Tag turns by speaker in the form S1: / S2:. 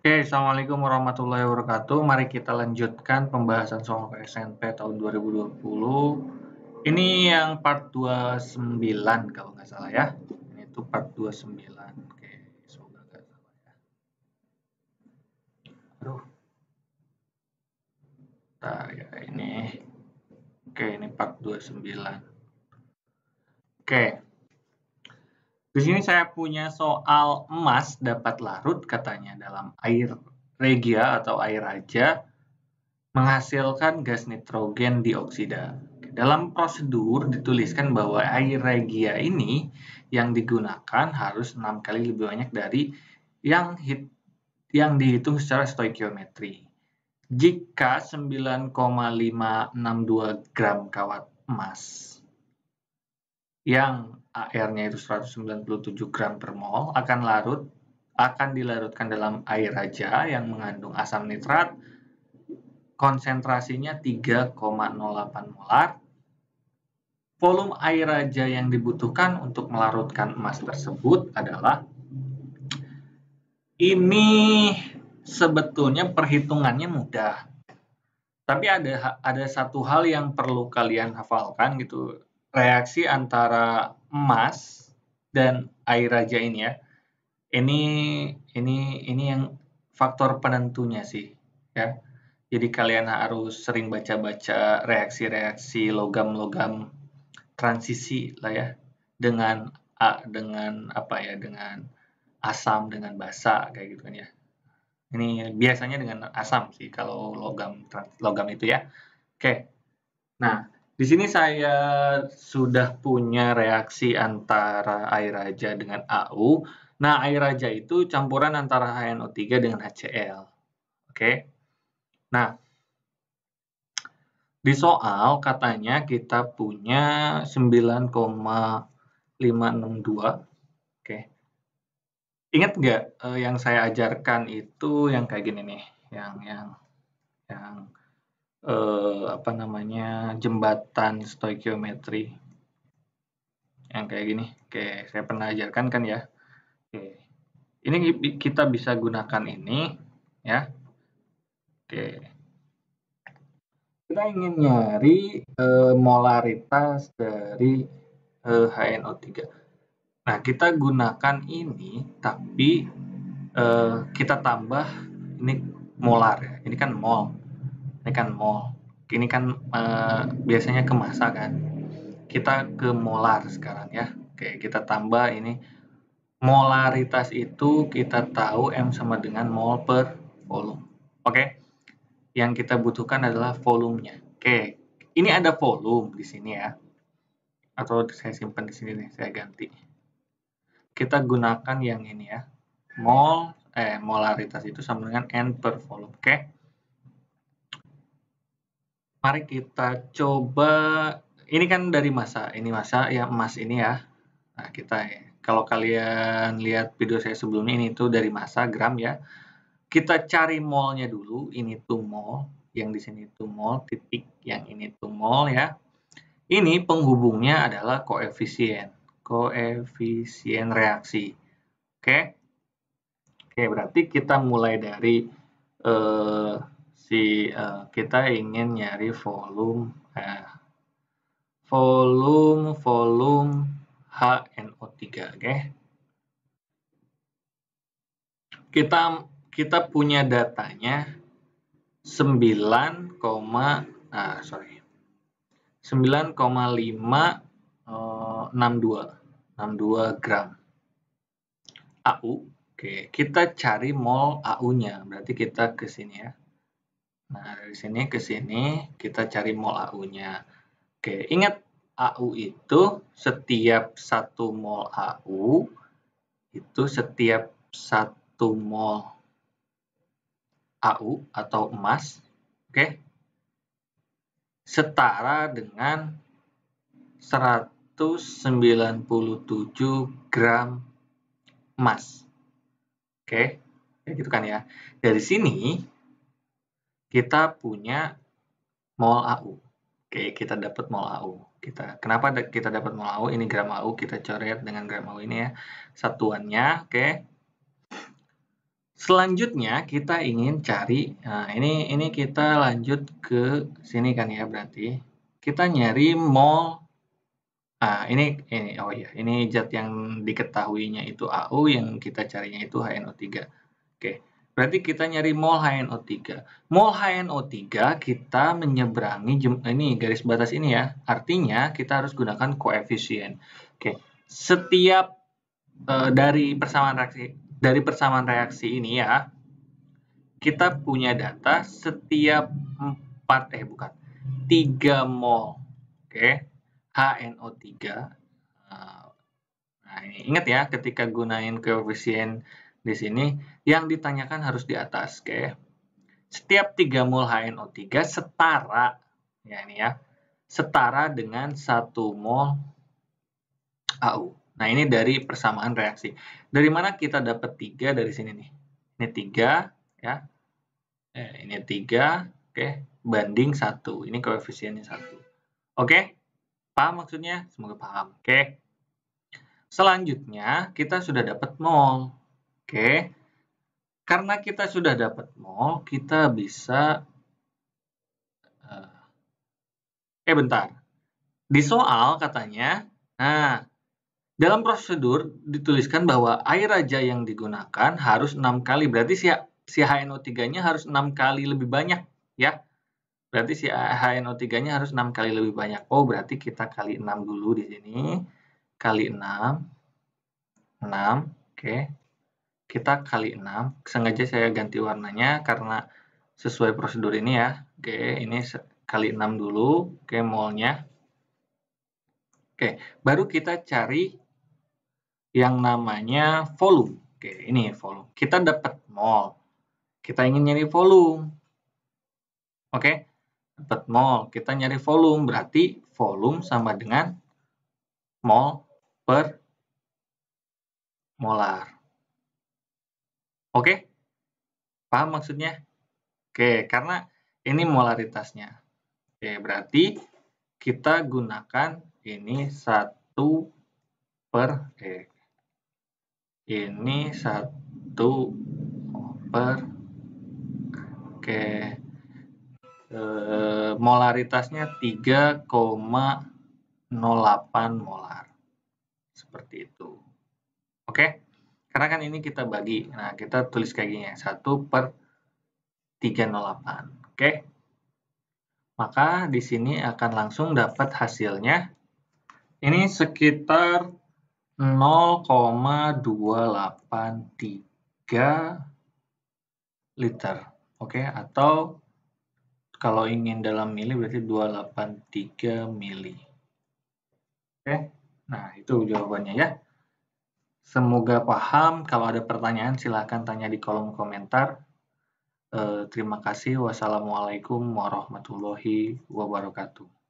S1: Oke, Assalamualaikum warahmatullahi wabarakatuh. Mari kita lanjutkan pembahasan soal SNP tahun 2020. Ini yang part 29 kalau nggak salah ya. Ini tuh part 29. Oke, semoga nggak salah ya. Aduh, nah, ya ini. Oke, ini part 29. Oke, di sini saya punya soal emas dapat larut katanya dalam air regia atau air aja menghasilkan gas nitrogen dioksida. Dalam prosedur dituliskan bahwa air regia ini yang digunakan harus 6 kali lebih banyak dari yang dihitung secara stoikiometri. Jika 9,562 gram kawat emas yang AR-nya itu 197 gram per mol akan dilarutkan dalam air aja yang mengandung asam nitrat konsentrasinya 3,08 molar. Volume air aja yang dibutuhkan untuk melarutkan emas tersebut adalah ini sebetulnya perhitungannya mudah. Tapi ada satu hal yang perlu kalian hafalkan gitu. Reaksi antara emas dan air aja ini ya. Ini yang faktor penentunya sih ya. Jadi kalian harus sering baca-baca reaksi-reaksi logam-logam transisi lah ya dengan dengan asam dengan basa kayak gitu kan ya. Ini biasanya dengan asam sih kalau logam itu ya. Oke. Nah, di sini saya sudah punya reaksi antara air aja dengan AU. Nah, air aja itu campuran antara HNO3 dengan HCl. Oke. Nah, di soal katanya kita punya 9,562. Oke. Ingat nggak yang saya ajarkan itu yang kayak gini nih, yang jembatan stoikiometri yang kayak gini. Oke, saya pernah ajarkan kan ya. Oke. Ini kita bisa gunakan ini ya. Oke. Kita ingin nyari molaritas dari HNO3. Nah, kita gunakan ini, tapi kita tambah ini molar ya. Ini kan mol. Ini kan mol. Ini kan biasanya ke massa kan. Kita ke molar sekarang ya. Oke, kita tambah ini. Molaritas itu kita tahu M sama dengan mol per volume. Oke. Yang kita butuhkan adalah volumenya. Oke. Ini ada volume di sini ya. Atau saya simpan di sini nih, saya ganti. Kita gunakan yang ini ya. Molaritas itu sama dengan N per volume. Oke. Mari kita coba, ini kan dari massa, ini massa ya emas ini ya. Nah, kalau kalian lihat video saya sebelumnya ini tuh dari massa gram ya. Kita cari molnya dulu, ini tuh mol, yang di sini tuh mol, titik, yang ini tuh mol ya. Ini penghubungnya adalah koefisien reaksi. Oke. Oke, berarti kita mulai dari kita ingin nyari volume HNO3, oke. Kita punya datanya 9,562 gram AU. Oke, kita cari mol AU-nya. Berarti kita ke sini ya. Nah, dari sini ke sini kita cari mol AU-nya. Oke, ingat AU itu setiap 1 mol AU itu setiap 1 mol AU atau emas, oke, setara dengan 197 gram emas. Oke, kayak gitu kan ya. Dari sini kita punya mol AU. Oke, kita dapat mol AU. Kenapa kita dapat mol AU? Ini gram AU, kita coret dengan gram AU ini ya. Satuannya, oke. Selanjutnya kita ingin cari, nah ini kita lanjut ke sini kan ya, berarti kita nyari mol. Nah, oh iya, ini zat yang diketahuinya itu AU, yang kita carinya itu HNO3. Oke, berarti kita nyari mol HNO3. Mol HNO3 kita menyeberangi ini garis batas ini ya. Artinya kita harus gunakan koefisien. Oke, setiap dari persamaan reaksi ini ya, kita punya data setiap 3 mol, oke, HNO3. Nah, ini ingat ya, ketika gunain koefisien di sini, yang ditanyakan harus di atas, oke. Setiap 3 mol HNO3 setara, ya ini ya, setara dengan 1 mol AU. Nah, ini dari persamaan reaksi. Dari mana kita dapat 3? Dari sini nih. Ini 3, ya. Ini 3, oke, banding 1. Ini koefisiennya 1. Oke? Paham maksudnya? Semoga paham. Oke. Selanjutnya, kita sudah dapat mol. Oke. Karena kita sudah dapat mol, kita bisa bentar. Di soal katanya, nah, dalam prosedur dituliskan bahwa air aja yang digunakan harus 6 kali. Berarti si HNO3-nya harus 6 kali lebih banyak, ya. Berarti si HNO3-nya harus 6 kali lebih banyak. Oh, berarti kita kali 6 dulu di sini. Kali 6. 6, oke. Kita kali 6. Sengaja saya ganti warnanya karena sesuai prosedur ini ya. Oke, ini kali 6 dulu. Oke, molnya. Oke, baru kita cari yang namanya volume. Oke, ini volume. Kita dapat mol. Kita ingin nyari volume. Oke, dapat mol. Kita nyari volume. Berarti volume sama dengan mol per molar. Oke, paham maksudnya? Oke, karena ini molaritasnya. Oke, berarti kita gunakan ini 1 per ini 1 per molaritasnya 3,08 molar. Seperti itu. Oke? Karena kan ini kita bagi. Nah, kita tulis kayak gini ya. 1 per 308. Oke? Maka di sini akan langsung dapat hasilnya. Ini sekitar 0,283 liter. Oke, atau kalau ingin dalam mili berarti 283 mili. Oke, nah itu jawabannya ya. Semoga paham. Kalau ada pertanyaan silahkan tanya di kolom komentar. Terima kasih. Wassalamualaikum warahmatullahi wabarakatuh.